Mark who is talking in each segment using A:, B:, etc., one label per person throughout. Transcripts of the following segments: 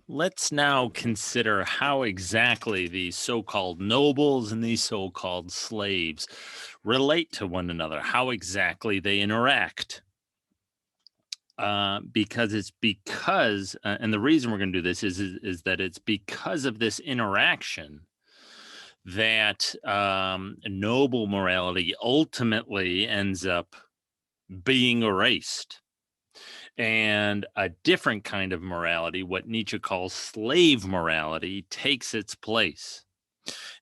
A: let's now consider how exactly these so-called nobles and these so-called slaves relate to one another, how exactly they interact. And the reason we're going to do this is that it's because of this interaction that noble morality ultimately ends up being erased. And a different kind of morality, what Nietzsche calls slave morality, takes its place.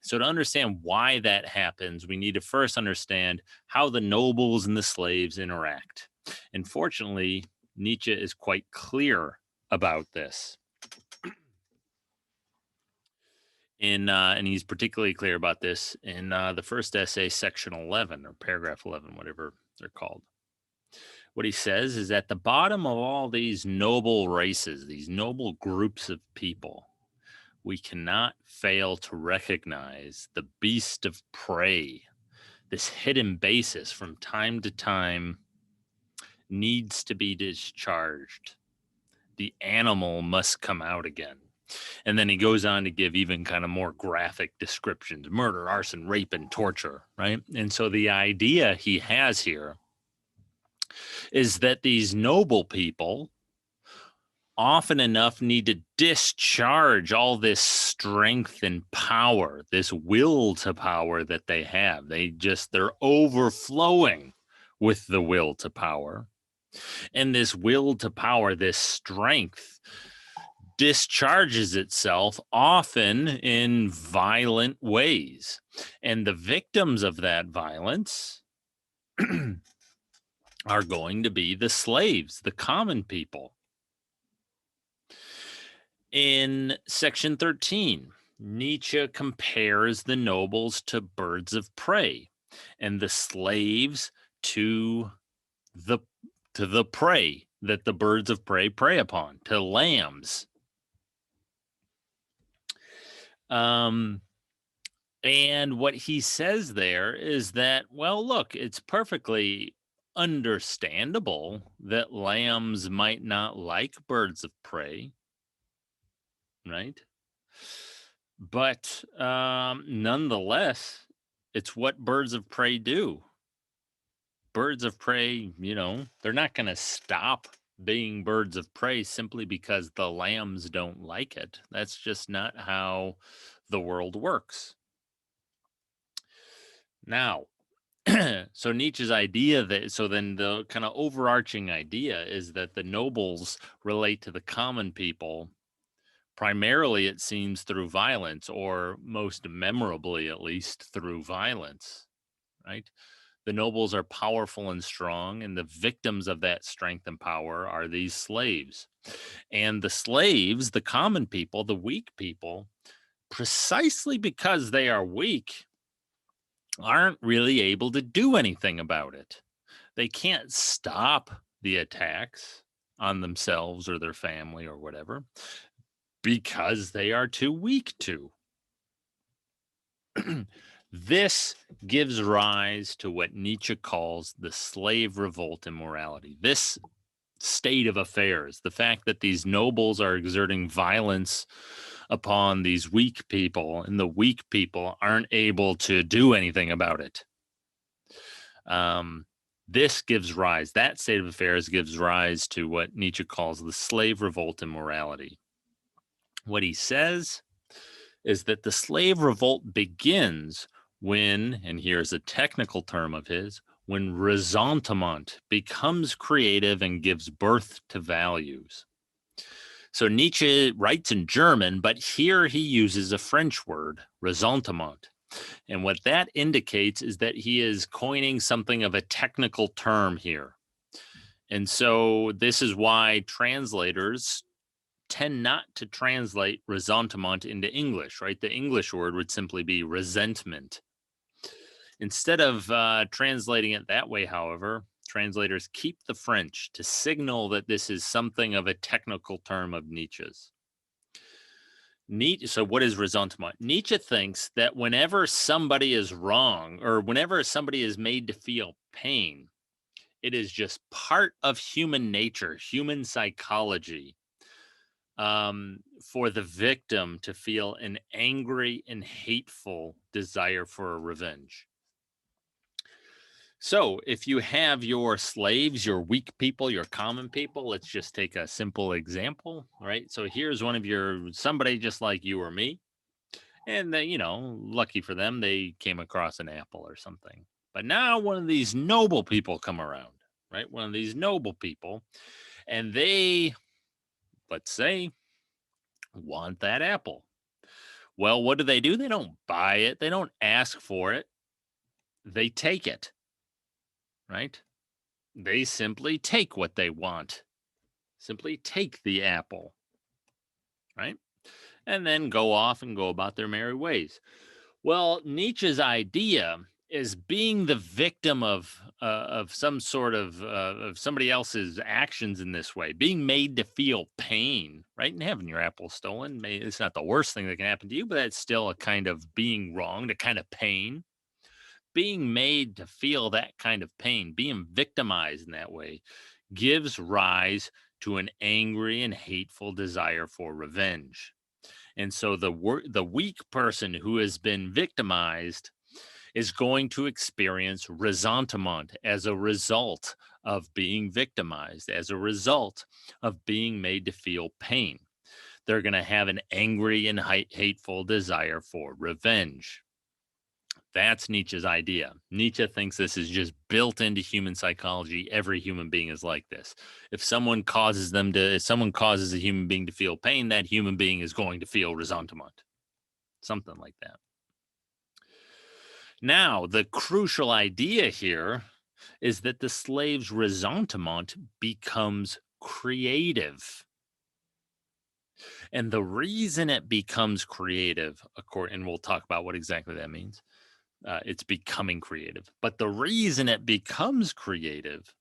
A: So, to understand why that happens, we need to first understand how the nobles and the slaves interact. And fortunately, Nietzsche is quite clear about this. And he's particularly clear about this in the first essay, section 11, or paragraph 11, whatever they're called. What he says is at the bottom of all these noble races, these noble groups of people, we cannot fail to recognize the beast of prey. This hidden basis from time to time needs to be discharged. The animal must come out again. And then he goes on to give even kind of more graphic descriptions: murder, arson, rape, and torture, right? And so the idea he has here is that these noble people often enough need to discharge all this strength and power, this will to power that they have. They're overflowing with the will to power. And this will to power, this strength, discharges itself often in violent ways. And the victims of that violence are going to be the slaves, the common people. In section 13, Nietzsche compares the nobles to birds of prey and the slaves to the prey that the birds of prey prey upon, to lambs. And what he says there is that, well, look, it's perfectly understandable that lambs might not like birds of prey, right? But nonetheless, it's what birds of prey do. Birds of prey, they're not going to stop being birds of prey simply because the lambs don't like it. That's just not how the world works. Now, so Nietzsche's idea then the kind of overarching idea is that the nobles relate to the common people primarily, it seems, through violence, or most memorably, at least, through violence, right? The nobles are powerful and strong, and the victims of that strength and power are these slaves. And the slaves, the common people, the weak people, precisely because they are weak, aren't really able to do anything about it. They can't stop the attacks on themselves or their family or whatever because they are too weak to. This gives rise to what Nietzsche calls the slave revolt in morality. This state of affairs, the fact that these nobles are exerting violence upon these weak people, and the weak people aren't able to do anything about it. That state of affairs gives rise to what Nietzsche calls the slave revolt in morality. What he says is that the slave revolt begins when, and here's a technical term of his, when ressentiment becomes creative and gives birth to values. So Nietzsche writes in German, but here he uses a French word, ressentiment. And what that indicates is that he is coining something of a technical term here. And so this is why translators tend not to translate ressentiment into English, right? The English word would simply be resentment. Instead of translating it that way, however, translators keep the French to signal that this is something of a technical term of Nietzsche's. So what is ressentiment? Nietzsche thinks that whenever somebody is wrong or whenever somebody is made to feel pain, it is just part of human nature, human psychology, for the victim to feel an angry and hateful desire for revenge. So, if you have your slaves, your weak people, your common people, let's just take a simple example, right? So, here's one of your somebody just like you or me, and they, lucky for them, they came across an apple or something. But now one of these noble people come around, right? One of these noble people, and they, let's say, want that apple. Well, what do? They don't buy it, they don't ask for it, they take it, right? They simply take what they want, simply take the apple, right? And then go off and go about their merry ways. Well, Nietzsche's idea is being the victim of some sort of somebody else's actions in this way, being made to feel pain, right? And having your apple stolen, it's not the worst thing that can happen to you, but that's still a kind of being wronged, a kind of pain. Being made to feel that kind of pain, being victimized in that way, gives rise to an angry and hateful desire for revenge. And so the weak person who has been victimized is going to experience resentment as a result of being victimized, as a result of being made to feel pain. They're going to have an angry and hateful desire for revenge. That's Nietzsche's idea. Nietzsche thinks this is just built into human psychology. Every human being is like this. If someone causes a human being to feel pain, that human being is going to feel resentment. Something like that. Now, the crucial idea here is that the slave's resentment becomes creative. And the reason it becomes creative, and we'll talk about what exactly that means, it's becoming creative. But the reason it becomes creative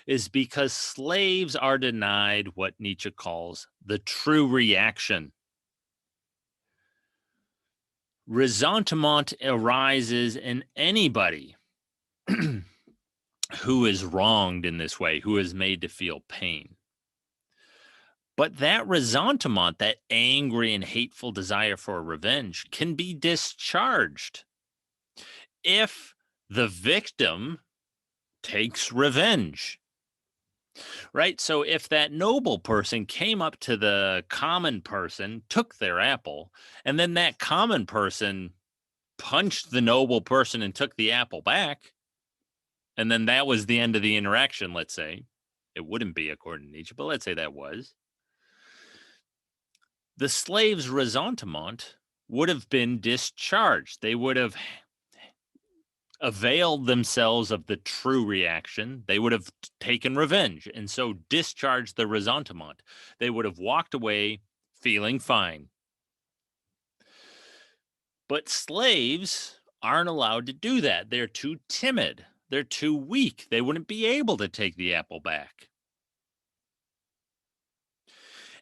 A: is because slaves are denied what Nietzsche calls the true reaction. Resentment arises in anybody who is wronged in this way, who is made to feel pain. But that resentment, that angry and hateful desire for revenge, can be discharged if the victim takes revenge, right? So if that noble person came up to the common person, took their apple, and then that common person punched the noble person and took the apple back, and then that was the end of the interaction, let's say, it wouldn't be according to Nietzsche, but let's say that was, the slave's resentment would have been discharged. They would have availed themselves of the true reaction. They would have taken revenge and so discharged the resentment. They would have walked away feeling fine. But slaves aren't allowed to do that. They're too timid. They're too weak. They wouldn't be able to take the apple back.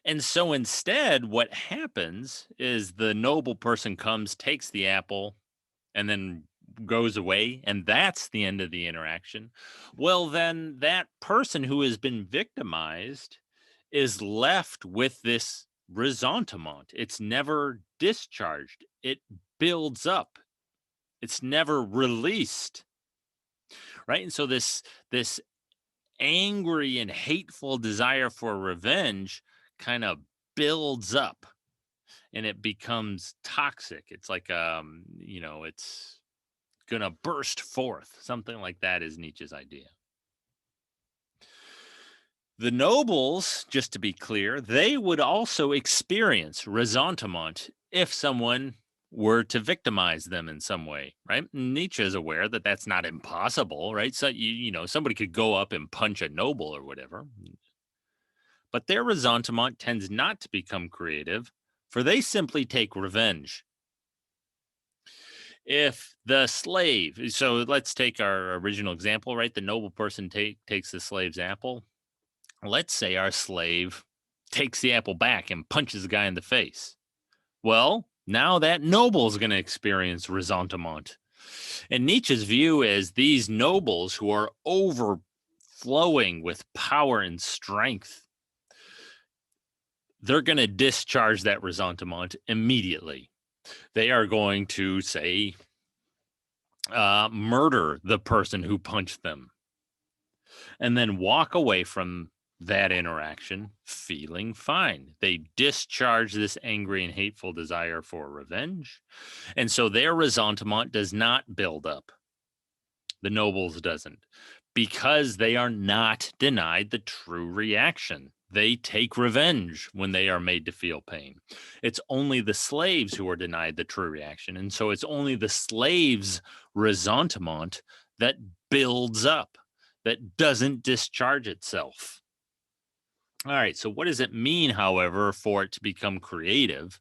A: And so instead, what happens is the noble person comes, takes the apple, and then goes away, and that's the end of the interaction. Well, then that person who has been victimized is left with this resentment. It's never discharged. It builds up. It's never released. Right? And so this angry and hateful desire for revenge kind of builds up and it becomes toxic. It's like it's gonna burst forth. Something like that is Nietzsche's idea. The nobles, just to be clear, they would also experience resentment if someone were to victimize them in some way, right? Nietzsche is aware that that's not impossible, right? So somebody could go up and punch a noble or whatever, but their resentment tends not to become creative, for they simply take revenge. If the slave, so let's take our original example, right? The noble person takes the slave's apple. Let's say our slave takes the apple back and punches the guy in the face. Well, now that noble is going to experience resentment. And Nietzsche's view is these nobles who are overflowing with power and strength they're going to discharge that ressentiment immediately. They are going to say, murder the person who punched them, and then walk away from that interaction feeling fine. They discharge this angry and hateful desire for revenge. And so their ressentiment does not build up. The nobles doesn't, because they are not denied the true reaction. They take revenge when they are made to feel pain. It's only the slaves who are denied the true reaction. And so it's only the slaves' ressentiment that builds up, that doesn't discharge itself. All right, so what does it mean, however, for it to become creative?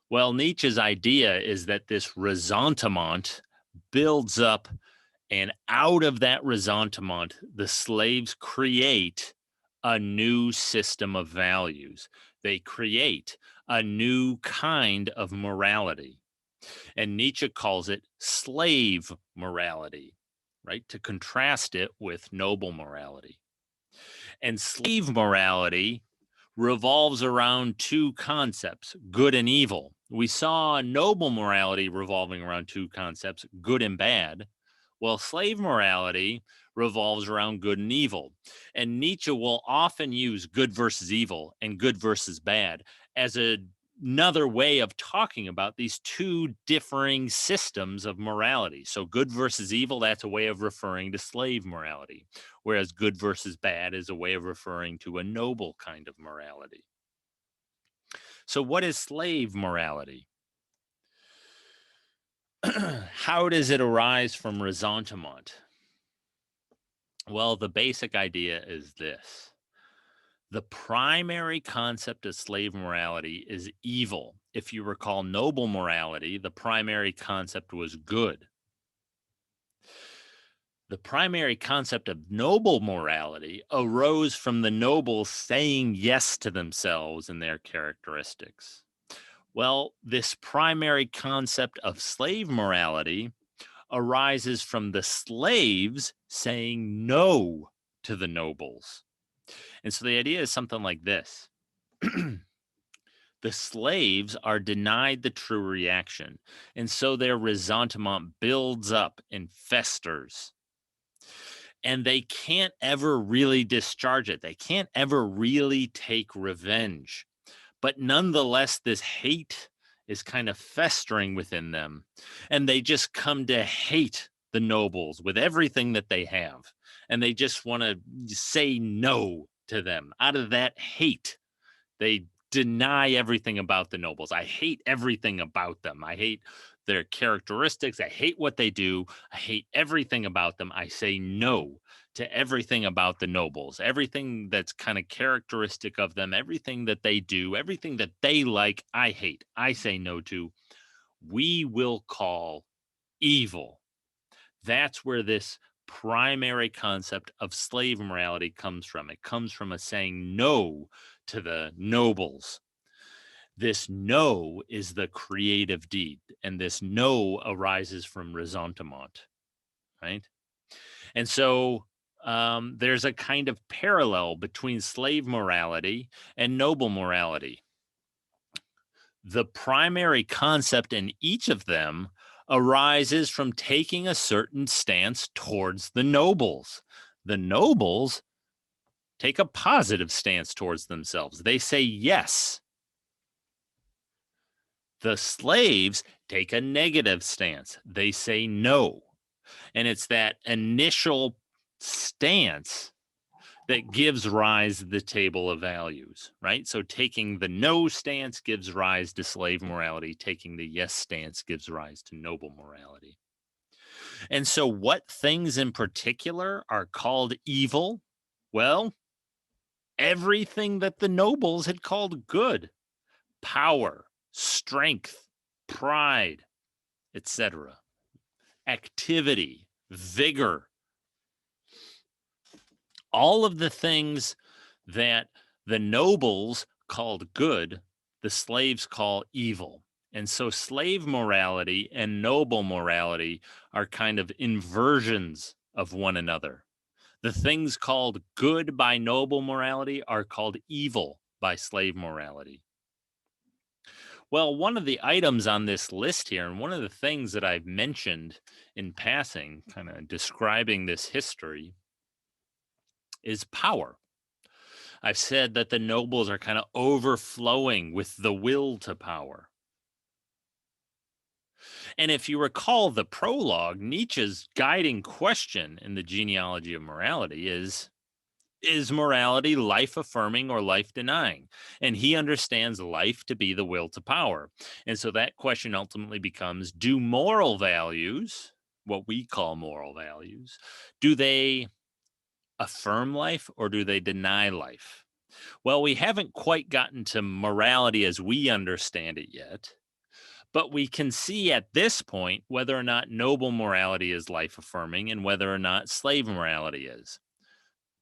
A: Well, Nietzsche's idea is that this ressentiment builds up, and out of that ressentiment, the slaves create a new system of values. They create a new kind of morality. And Nietzsche calls it slave morality, right? To contrast it with noble morality. And slave morality revolves around two concepts, good and evil. We saw noble morality revolving around two concepts, good and bad. Well, slave morality revolves around good and evil. And Nietzsche will often use good versus evil and good versus bad as another way of talking about these two differing systems of morality. So, good versus evil, that's a way of referring to slave morality, whereas good versus bad is a way of referring to a noble kind of morality. So, what is slave morality? How does it arise from ressentiment? Well, the basic idea is this. The primary concept of slave morality is evil. If you recall noble morality, the primary concept was good. The primary concept of noble morality arose from the nobles saying yes to themselves and their characteristics. Well, this primary concept of slave morality arises from the slaves saying no to the nobles. And so the idea is something like this. The slaves are denied the true reaction, and so their ressentiment builds up and festers. And they can't ever really discharge it. They can't ever really take revenge. But nonetheless, this hate is kind of festering within them. And they just come to hate the nobles with everything that they have. And they just want to say no to them. Out of that hate, they deny everything about the nobles. I hate everything about them. I hate their characteristics. I hate what they do. I hate everything about them. I say no to everything about the nobles, everything that's kind of characteristic of them, everything that they do, everything that they like, I hate. I say no to. We will call evil. That's where this primary concept of slave morality comes from. It comes from a saying no to the nobles. This no is the creative deed, and this no arises from ressentiment, right? And so there's a kind of parallel between slave morality and noble morality. The primary concept in each of them arises from taking a certain stance towards the nobles. The nobles take a positive stance towards themselves. They say yes. The slaves take a negative stance. They say no. And it's that initial stance that gives rise to the table of values, right? So taking the no stance gives rise to slave morality. Taking the yes stance gives rise to noble morality. And so what things in particular are called evil? Well, everything that the nobles had called good: power, strength, pride, etc., activity, vigor. All of the things that the nobles called good, the slaves call evil. And so slave morality and noble morality are kind of inversions of one another. The things called good by noble morality are called evil by slave morality? Well, one of the items on this list here, and one of the things that I've mentioned in passing, kind of describing this history, is power. I've said that the nobles are kind of overflowing with the will to power. And if you recall the prologue, Nietzsche's guiding question in the genealogy of morality is morality life affirming or life denying? And he understands life to be the will to power. And so that question ultimately becomes, do moral values, what we call moral values, do they affirm life or do they deny life? Well, we haven't quite gotten to morality as we understand it yet, but we can see at this point whether or not noble morality is life affirming and whether or not slave morality is.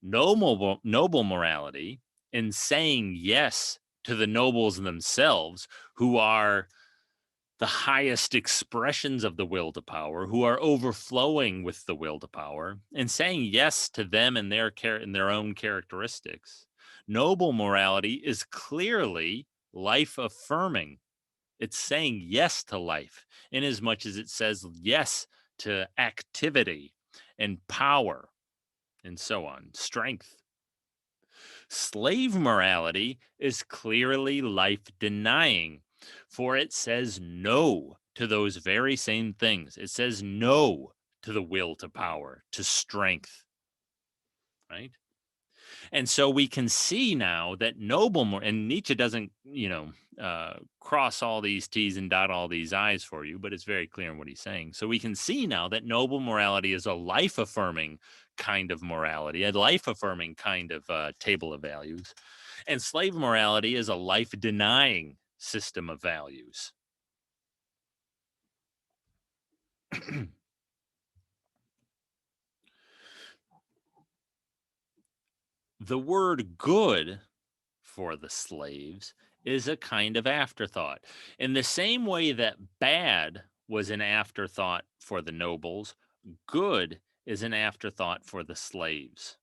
A: Noble morality in saying yes to the nobles themselves, who are the highest expressions of the will to power, who are overflowing with the will to power, and saying yes to them and their own characteristics. Noble morality is clearly life affirming. It's saying yes to life in as much as it says yes to activity and power and so on, strength. Slave morality is clearly life denying, for it says no to those very same things. It says no to the will to power, to strength, right? And so we can see now that and Nietzsche doesn't, cross all these T's and dot all these I's for you, but it's very clear in what he's saying. So we can see now that noble morality is a life affirming kind of morality, a life affirming kind of table of values. And slave morality is a life denying system of values. The word good for the slaves is a kind of afterthought. In the same way that bad was an afterthought for the nobles, good is an afterthought for the slaves.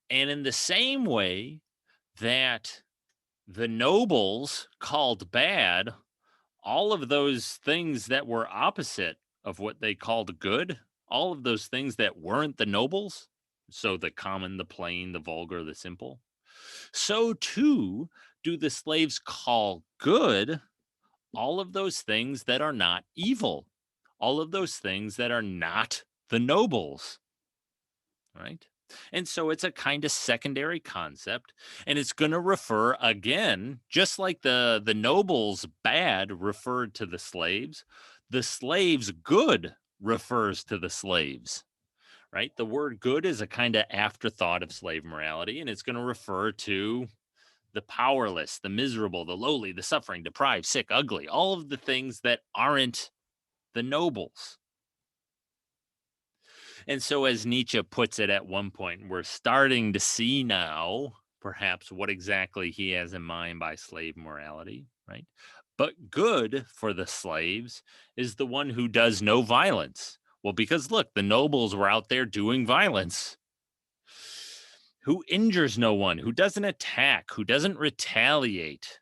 A: And in the same way that the nobles called bad all of those things that were opposite of what they called good, all of those things that weren't the nobles, so the common, the plain, the vulgar, the simple, so too do the slaves call good all of those things that are not evil, all of those things that are not the nobles, right? And so it's a kind of secondary concept, and it's going to refer again, just like the nobles bad referred to the slaves good refers to the slaves, right? The word good is a kind of afterthought of slave morality, and it's going to refer to the powerless, the miserable, the lowly, the suffering, deprived, sick, ugly, all of the things that aren't the nobles. And so, as Nietzsche puts it at one point, we're starting to see now, perhaps, what exactly he has in mind by slave morality, right? But good for the slaves is the one who does no violence. Well, because look, the nobles were out there doing violence. Who injures no one, who doesn't attack, who doesn't retaliate,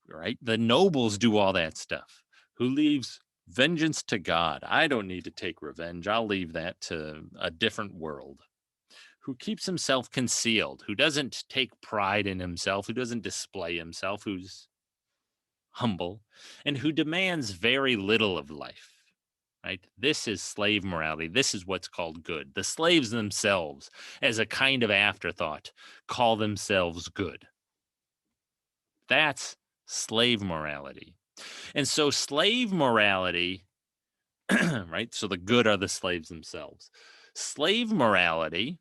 A: right? The nobles do all that stuff. Who leaves vengeance to God. I don't need to take revenge. I'll leave that to a different world. Who keeps himself concealed, who doesn't take pride in himself, who doesn't display himself, who's humble, and who demands very little of life. Right? This is slave morality. This is what's called good. The slaves themselves, as a kind of afterthought, call themselves good. That's slave morality. And so slave morality, right? So the good are the slaves themselves. Slave morality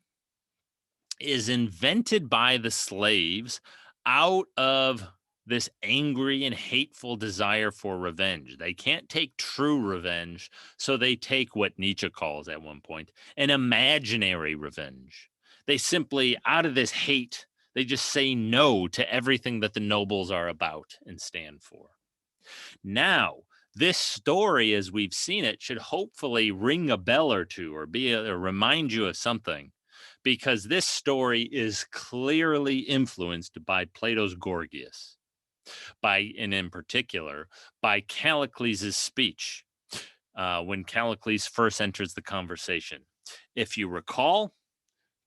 A: is invented by the slaves out of this angry and hateful desire for revenge. They can't take true revenge, so they take what Nietzsche calls at one point an imaginary revenge. They simply, out of this hate, they just say no to everything that the nobles are about and stand for. Now, this story, as we've seen it, should hopefully ring a bell or two or remind you of something. because this story is clearly influenced by Plato's Gorgias, and in particular, by Callicles' speech when Callicles first enters the conversation. If you recall,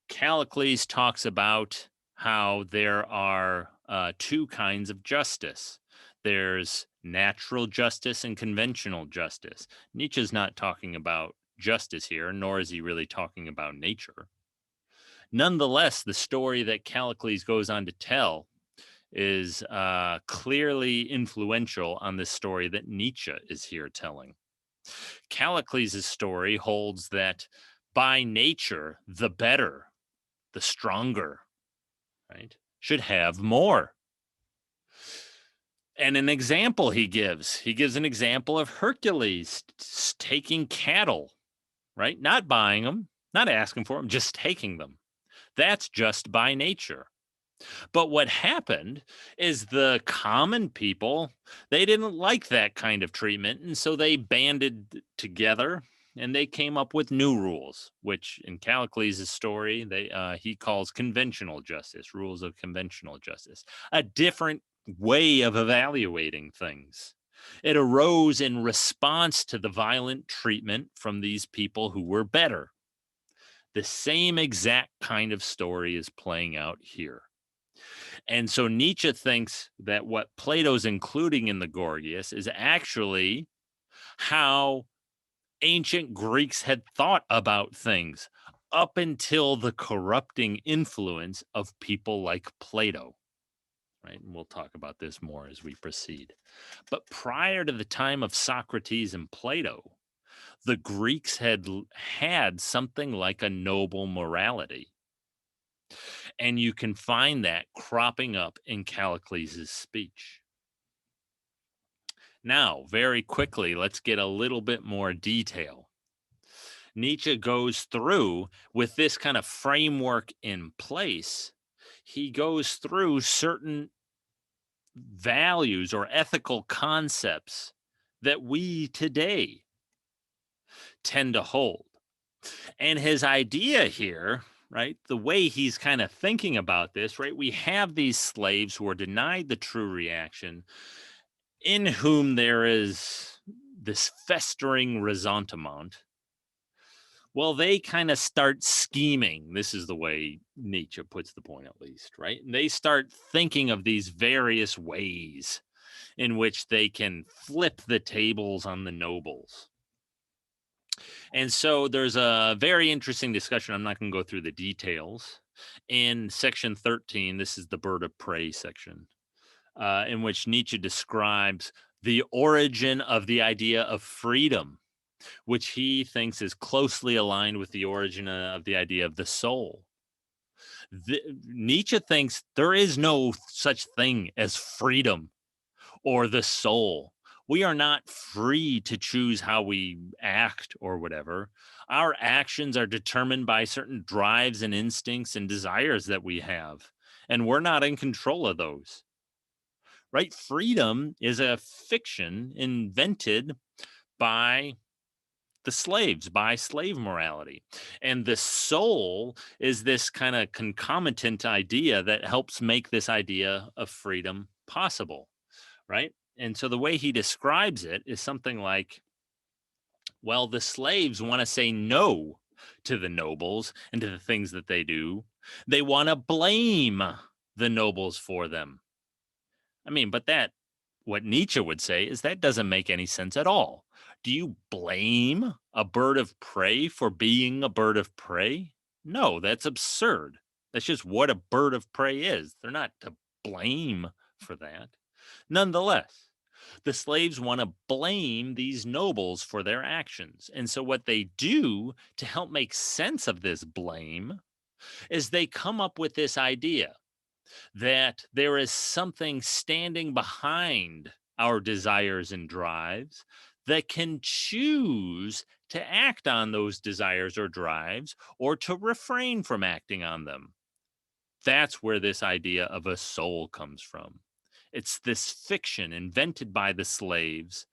A: Callicles talks about how there are two kinds of justice. There's natural justice and conventional justice. Nietzsche's not talking about justice here, nor is he really talking about nature. Nonetheless, the story that Callicles goes on to tell is clearly influential on the story that Nietzsche is here telling. Callicles' story holds that by nature, the better, the stronger, right, should have more. And an example he gives an example of Hercules taking cattle, right? Not buying them, not asking for them, just taking them. That's just by nature. But what happened is the common people, they didn't like that kind of treatment. And so they banded together and they came up with new rules, which in Callicles' story, he calls conventional justice, rules of conventional justice, a different way of evaluating things. It arose in response to the violent treatment from these people who were better. The same exact kind of story is playing out here. And so Nietzsche thinks that what Plato's including in the Gorgias is actually how ancient Greeks had thought about things up until the corrupting influence of people like Plato. Right? And we'll talk about this more as we proceed. But prior to the time of Socrates and Plato, the Greeks had something like a noble morality. And you can find that cropping up in Callicles' speech. Now, very quickly, let's get a little bit more detail. Nietzsche goes through with this kind of framework in place. He goes through certain values or ethical concepts that we today tend to hold. And his idea here, right, the way he's kind of thinking about this, right, we have these slaves who are denied the true reaction, in whom there is this festering ressentiment. Well, they kind of start scheming. This is the way Nietzsche puts the point, at least, right? And they start thinking of these various ways in which they can flip the tables on the nobles. And so there's a very interesting discussion. I'm not going to go through the details. In section 13, this is the bird of prey section, in which Nietzsche describes the origin of the idea of freedom, which he thinks is closely aligned with the origin of the idea of the soul. Nietzsche thinks there is no such thing as freedom or the soul. We are not free to choose how we act or whatever. Our actions are determined by certain drives and instincts and desires that we have, and we're not in control of those. Right? Freedom is a fiction invented by the slaves, by slave morality. And the soul is this kind of concomitant idea that helps make this idea of freedom possible, right? And so the way he describes it is something like, well, the slaves want to say no to the nobles and to the things that they do. They want to blame the nobles for them. I mean, but what Nietzsche would say is that doesn't make any sense at all. Do you blame a bird of prey for being a bird of prey? No, that's absurd. That's just what a bird of prey is. They're not to blame for that. Nonetheless, the slaves want to blame these nobles for their actions. And so, what they do to help make sense of this blame is they come up with this idea that there is something standing behind our desires and drives that can choose to act on those desires or drives or to refrain from acting on them. That's where this idea of a soul comes from. It's this fiction invented by the slaves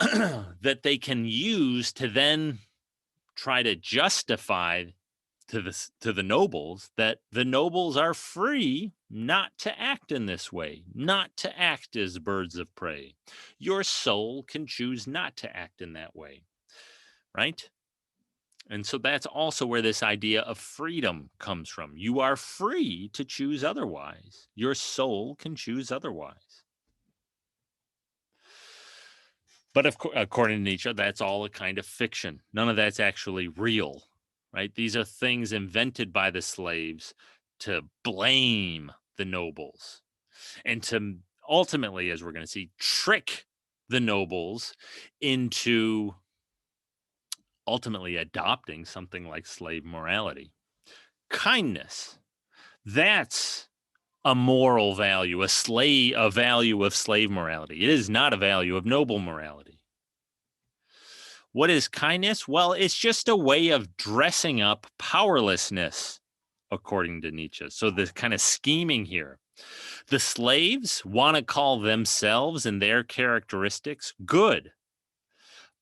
A: that they can use to then try to justify to the nobles that the nobles are free not to act in this way, not to act as birds of prey. Your soul can choose not to act in that way, right? And so that's also where this idea of freedom comes from. You are free to choose otherwise. Your soul can choose otherwise. But according to Nietzsche, that's all a kind of fiction. None of that's actually real, right? These are things invented by the slaves to blame the nobles and to ultimately, as we're going to see, trick the nobles into ultimately adopting something like slave morality. Kindness, that's a moral value, a value of slave morality. It is not a value of noble morality. What is kindness? Well, it's just a way of dressing up powerlessness, according to Nietzsche. So the kind of scheming here. The slaves want to call themselves and their characteristics good,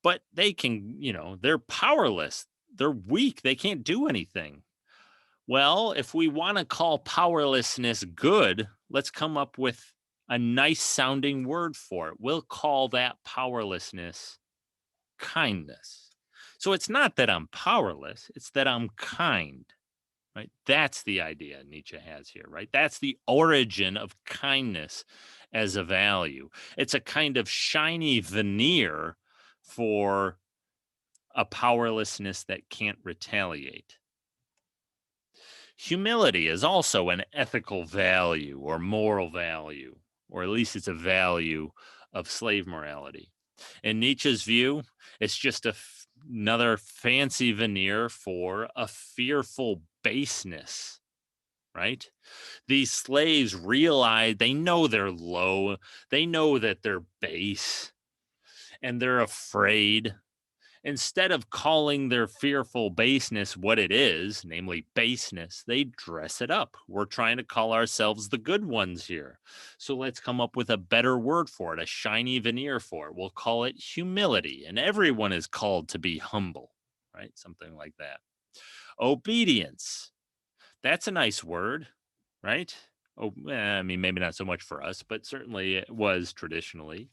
A: but they can, they're powerless. They're weak. They can't do anything. Well, if we want to call powerlessness good, let's come up with a nice sounding word for it. We'll call that powerlessness kindness. So it's not that I'm powerless, it's that I'm kind, right? That's the idea Nietzsche has here, right? That's the origin of kindness as a value. It's a kind of shiny veneer for a powerlessness that can't retaliate. Humility is also an ethical value or moral value, or at least it's a value of slave morality. In Nietzsche's view, it's just another fancy veneer for a fearful baseness, right? These slaves realize, they know they're low, they know that they're base, and they're afraid. Instead of calling their fearful baseness what it is, namely baseness, they dress it up. We're trying to call ourselves the good ones here. So let's come up with a better word for it, a shiny veneer for it. We'll call it humility. And everyone is called to be humble, right? Something like that. Obedience. That's a nice word, right? Oh, I mean, maybe not so much for us, but certainly it was traditionally.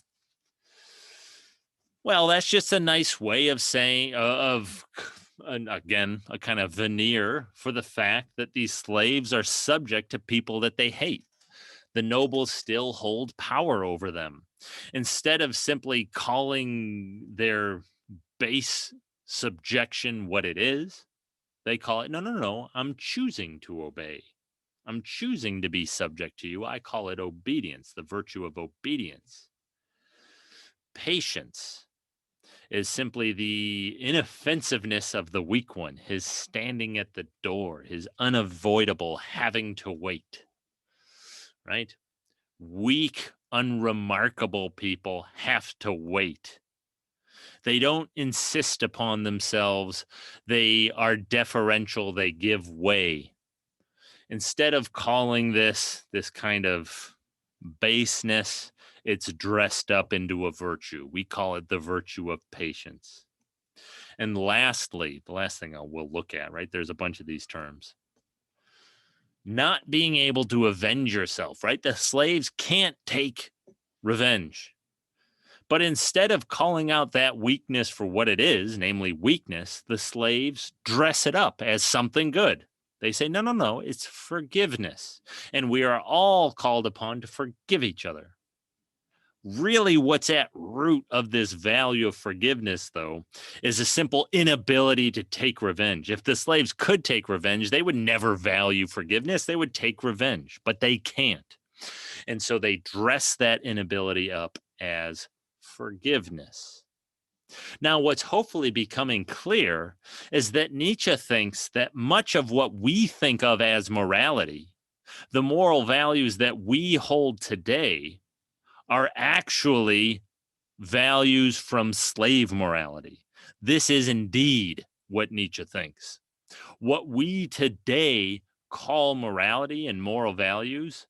A: Well, that's just a nice way of saying, again, a kind of veneer for the fact that these slaves are subject to people that they hate. The nobles still hold power over them. Instead of simply calling their base subjection what it is, they call it, no, I'm choosing to obey. I'm choosing to be subject to you. I call it obedience, the virtue of obedience. Patience is simply the inoffensiveness of the weak one, his standing at the door, his unavoidable having to wait, right? Weak, unremarkable people have to wait. They don't insist upon themselves. They are deferential. They give way. Instead of calling this kind of baseness, it's dressed up into a virtue. We call it the virtue of patience. And lastly, the last thing we'll look at, right? There's a bunch of these terms. Not being able to avenge yourself, right? The slaves can't take revenge. But instead of calling out that weakness for what it is, namely weakness, the slaves dress it up as something good. They say, no, it's forgiveness. And we are all called upon to forgive each other. Really, what's at root of this value of forgiveness, though, is a simple inability to take revenge. If the slaves could take revenge, they would never value forgiveness. They would take revenge, but they can't. And so they dress that inability up as forgiveness. Now, what's hopefully becoming clear is that Nietzsche thinks that much of what we think of as morality, the moral values that we hold today, are actually values from slave morality. This is indeed what Nietzsche thinks. What we today call morality and moral values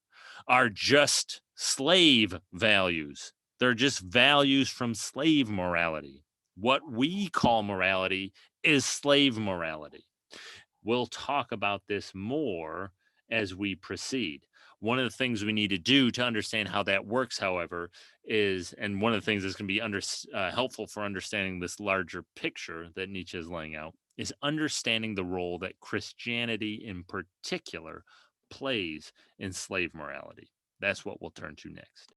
A: are just slave values. They're just values from slave morality. What we call morality is slave morality. We'll talk about this more as we proceed. One of the things we need to do to understand how that works, however, is, and one of the things that's going to be helpful for understanding this larger picture that Nietzsche is laying out, is understanding the role that Christianity in particular plays in slave morality. That's what we'll turn to next.